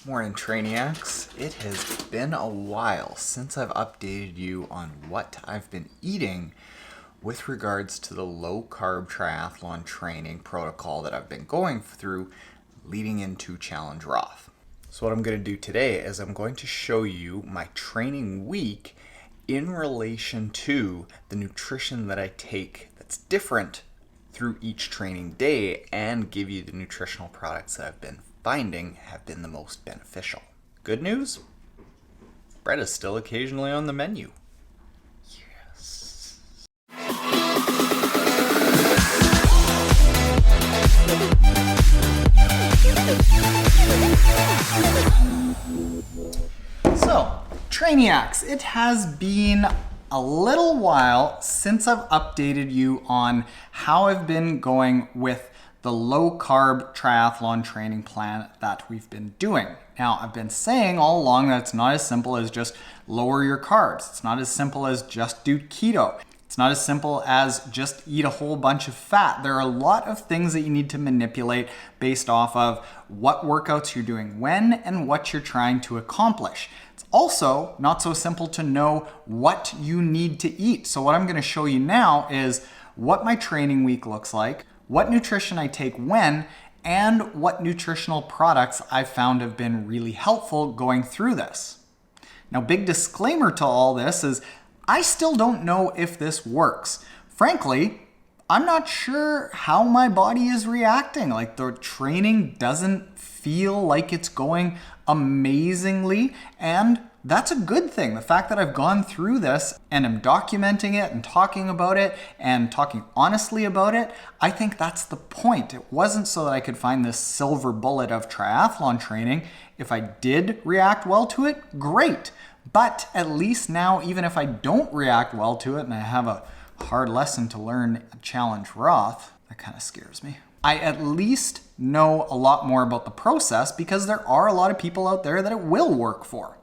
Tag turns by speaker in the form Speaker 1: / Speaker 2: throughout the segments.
Speaker 1: Morning, Trainiacs. It has been a while since I've updated you on what I've been eating with regards to the low carb triathlon training protocol that I've been going through leading into Challenge Roth. So what I'm going to do today is I'm going to show you my training week in relation to the nutrition that I take that's different through each training day and give you the nutritional products that I've been finding have been the most beneficial. Good news? Bread is still occasionally on the menu. Yes. So, Trainiacs, it has been a little while since I've updated you on how I've been going with the low carb triathlon training plan that we've been doing. Now, I've been saying all along that it's not as simple as just lower your carbs. It's not as simple as just do keto. It's not as simple as just eat a whole bunch of fat. There are a lot of things that you need to manipulate based off of what workouts you're doing when and what you're trying to accomplish. It's also not so simple to know what you need to eat. So what I'm going to show you now is what my training week looks like, what nutrition I take when, and what nutritional products I've found have been really helpful going through this. Now, big disclaimer to all this is I still don't know if this works. Frankly, I'm not sure how my body is reacting. Like, the training doesn't feel like it's going amazingly, and that's a good thing. The fact that I've gone through this and am documenting it and talking about it and talking honestly about it, I think that's the point. It wasn't so that I could find this silver bullet of triathlon training. If I did react well to it, great. But at least now, even if I don't react well to it and I have a hard lesson to learn at Challenge Roth, that kind of scares me. I at least know a lot more about the process because there are a lot of people out there that it will work for.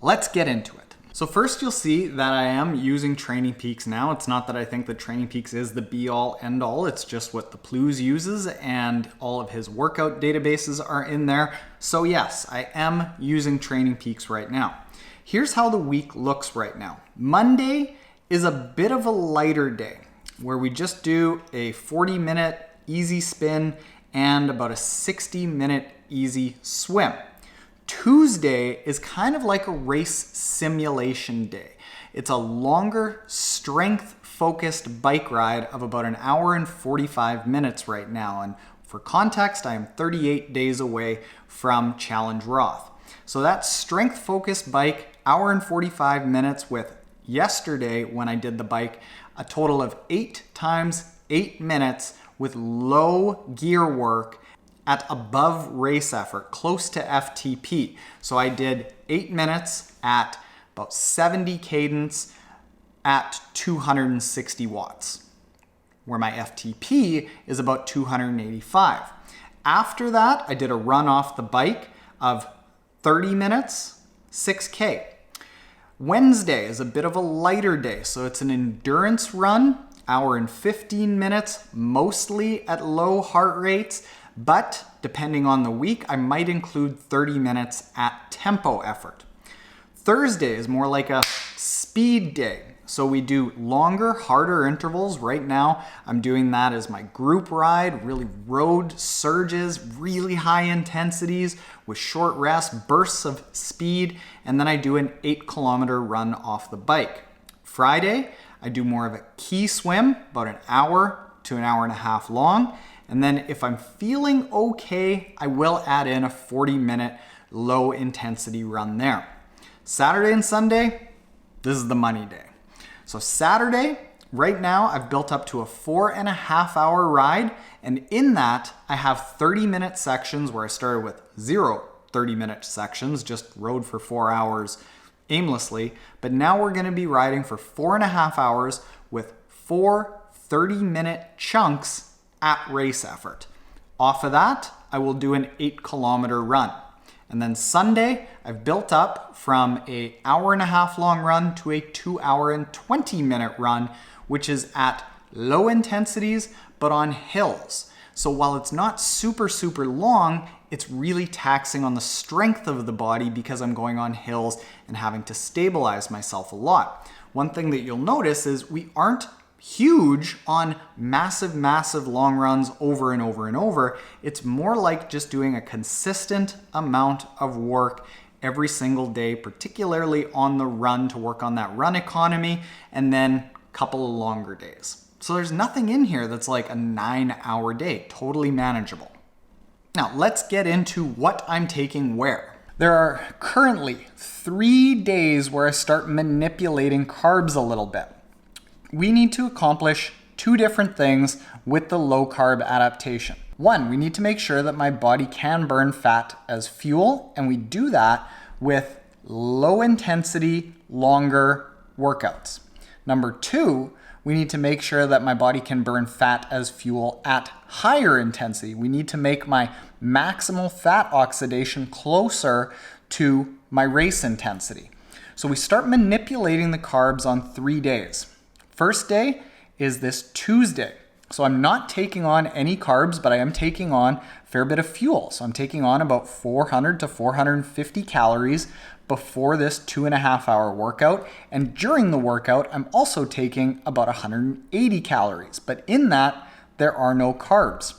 Speaker 1: Let's get into it. So first you'll see that I am using Training Peaks now. It's not that I think that Training Peaks is the be all end all. It's just what the Plews uses and all of his workout databases are in there. So yes, I am using Training Peaks right now. Here's how the week looks right now. Monday is a bit of a lighter day where we just do a 40-minute easy spin and about a 60-minute easy swim. Tuesday is kind of like a race simulation day. It's a longer strength-focused bike ride of about an hour and 45 minutes right now. And for context, I am 38 days away from Challenge Roth. So that strength-focused bike, hour and 45 minutes with yesterday when I did the bike, a total of 8 times 8 minutes with low gear work at above race effort, close to FTP. So I did 8 minutes at about 70 cadence at 260 watts, where my FTP is about 285. After that, I did a run off the bike of 30 minutes, 6K. Wednesday is a bit of a lighter day, so it's an endurance run, hour and 15 minutes, mostly at low heart rates, but depending on the week, I might include 30 minutes at tempo effort. Thursday is more like a speed day. So we do longer, harder intervals. Right now, I'm doing that as my group ride, really road surges, really high intensities with short rests, bursts of speed, and then I do an 8-kilometer run off the bike. Friday, I do more of a key swim, about an hour to an hour and a half long. And then if I'm feeling okay, I will add in a 40-minute low intensity run there. Saturday and Sunday, this is the money day. So Saturday, right now, I've built up to a 4.5-hour ride. And in that, I have 30-minute sections where I started with 0 30-minute sections, just rode for 4 hours aimlessly. But now we're gonna be riding for 4.5 hours with 4 30-minute chunks at race effort. Off of that, I will do an 8-kilometer run. And then Sunday, I've built up from an hour-and-a-half long run to a 2-hour and 20-minute run, which is at low intensities, but on hills. So while it's not super long, it's really taxing on the strength of the body because I'm going on hills and having to stabilize myself a lot. One thing that you'll notice is we aren't huge on massive long runs over and over. It's more like just doing a consistent amount of work every single day, particularly on the run to work on that run economy, and then a couple of longer days. So there's nothing in here that's like a 9-hour day, totally manageable. Now let's get into what I'm taking where. There are currently 3 days where I start manipulating carbs a little bit. We need to accomplish 2 different things with the low carb adaptation. One, we need to make sure that my body can burn fat as fuel, and we do that with low intensity, longer workouts. Number 2, we need to make sure that my body can burn fat as fuel at higher intensity. We need to make my maximal fat oxidation closer to my race intensity. So we start manipulating the carbs on 3 days. First day is this Tuesday. So I'm not taking on any carbs, but I am taking on a fair bit of fuel. So I'm taking on about 400 to 450 calories before this 2.5-hour workout. And during the workout, I'm also taking about 180 calories. But in that, there are no carbs.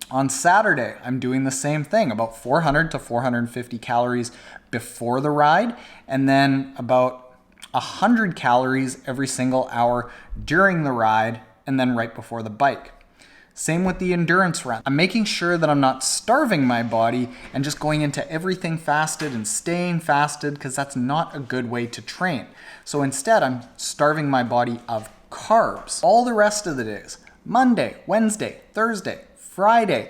Speaker 1: On Saturday, I'm doing the same thing, about 400 to 450 calories before the ride, and then about 100 calories every single hour during the ride, and then right before the bike. Same with the endurance run. I'm making sure that I'm not starving my body and just going into everything fasted and staying fasted, because that's not a good way to train. So instead, I'm starving my body of carbs all the rest of the days. Monday, Wednesday, Thursday, Friday.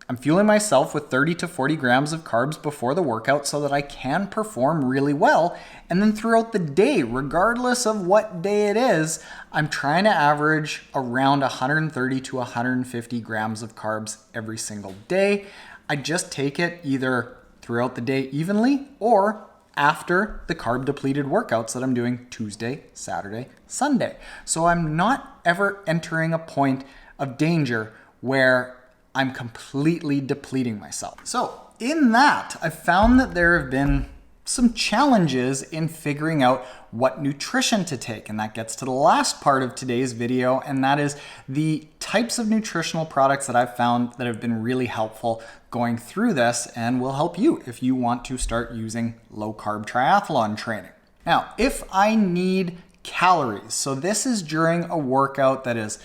Speaker 1: I'm fueling myself with 30 to 40 grams of carbs before the workout so that I can perform really well. And then throughout the day, regardless of what day it is, I'm trying to average around 130 to 150 grams of carbs every single day. I just take it either throughout the day evenly or after the carb depleted workouts that I'm doing Tuesday, Saturday, Sunday. So I'm not ever entering a point of danger where I'm completely depleting myself. So in that, I found that there have been some challenges in figuring out what nutrition to take. And that gets to the last part of today's video, and that is the types of nutritional products that I've found that have been really helpful going through this and will help you if you want to start using low carb triathlon training. Now, if I need calories, so this is during a workout that is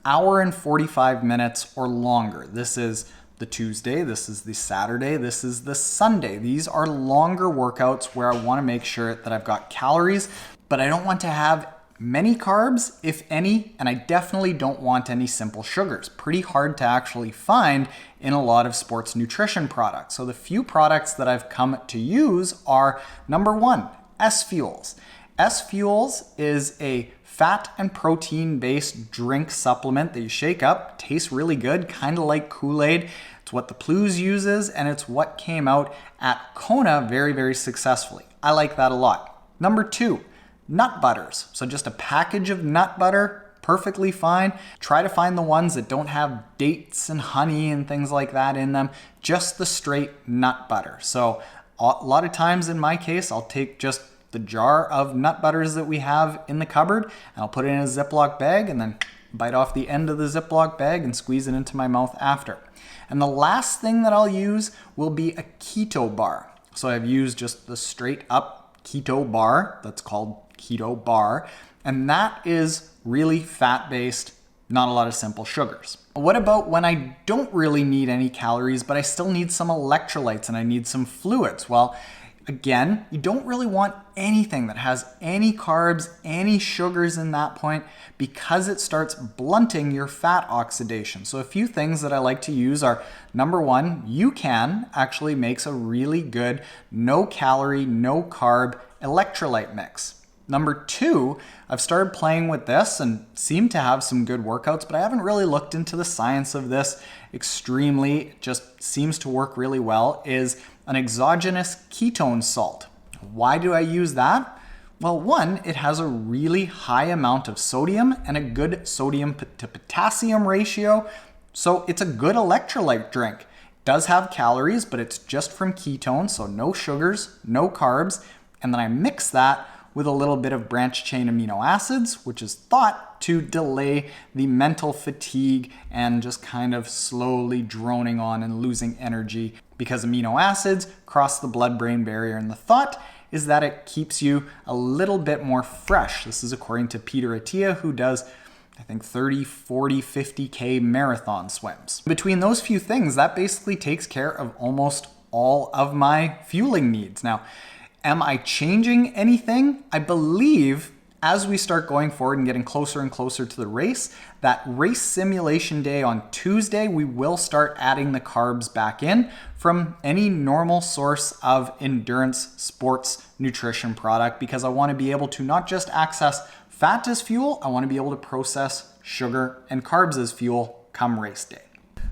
Speaker 1: hour and 45 minutes or longer. This is the Tuesday, this is the Saturday, this is the Sunday. These are longer workouts where I want to make sure that I've got calories, but I don't want to have many carbs, if any, and I definitely don't want any simple sugars. Pretty hard to actually find in a lot of sports nutrition products. So the few products that I've come to use are, number 1, S-Fuels. S-Fuels is a fat and protein-based drink supplement that you shake up. Tastes really good, kind of like Kool-Aid. It's what the Blues uses, and it's what came out at Kona very successfully. I like that a lot. Number 2, nut butters. So just a package of nut butter, perfectly fine. Try to find the ones that don't have dates and honey and things like that in them. Just the straight nut butter. So a lot of times in my case, I'll take just the jar of nut butters that we have in the cupboard, and I'll put it in a Ziploc bag and then bite off the end of the Ziploc bag and squeeze it into my mouth after. And the last thing that I'll use will be a keto bar. So I've used just the straight up keto bar that's called keto bar, and that is really fat-based, not a lot of simple sugars. What about when I don't really need any calories, but I still need some electrolytes and I need some fluids? Well, again, you don't really want anything that has any carbs, any sugars in that point, because it starts blunting your fat oxidation. So a few things that I like to use are, number 1, UCAN actually makes a really good no calorie, no carb electrolyte mix. Number 2, I've started playing with this and seem to have some good workouts, but I haven't really looked into the science of this extremely. It just seems to work really well, is an exogenous ketone salt. Why do I use that? Well, 1, it has a really high amount of sodium and a good sodium to potassium ratio. So it's a good electrolyte drink. It does have calories, but it's just from ketones, so no sugars, no carbs. And then I mix that with a little bit of branched chain amino acids, which is thought to delay the mental fatigue and just kind of slowly droning on and losing energy because amino acids cross the blood-brain barrier. And the thought is that it keeps you a little bit more fresh. This is according to Peter Attia, who does, I think, 30, 40, 50K marathon swims. Between those few things, that basically takes care of almost all of my fueling needs. Now, am I changing anything? I believe as we start going forward and getting closer and closer to the race, that race simulation day on Tuesday, we will start adding the carbs back in from any normal source of endurance sports nutrition product, because I want to be able to not just access fat as fuel, I want to be able to process sugar and carbs as fuel come race day.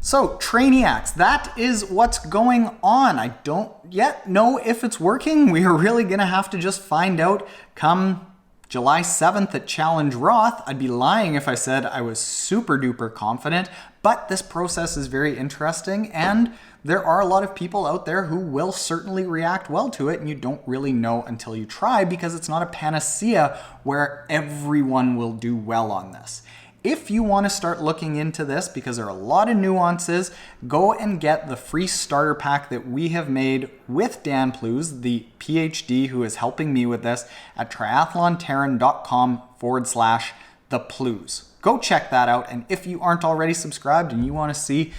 Speaker 1: So Trainiacs, that is what's going on. I don't yet know if it's working. We are really going to have to just find out come July 7th at Challenge Roth. I'd be lying if I said I was super duper confident, but this process is very interesting and there are a lot of people out there who will certainly react well to it, and you don't really know until you try because it's not a panacea where everyone will do well on this. If you want to start looking into this, because there are a lot of nuances, go and get the free starter pack that we have made with Dan Plews, the PhD who is helping me with this, at triathlontaren.com/theplews. Go check that out. And if you aren't already subscribed and you want to see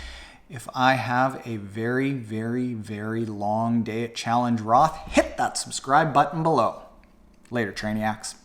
Speaker 1: if I have a very, very, very long day at Challenge Roth, hit that subscribe button below. Later, Trainiacs.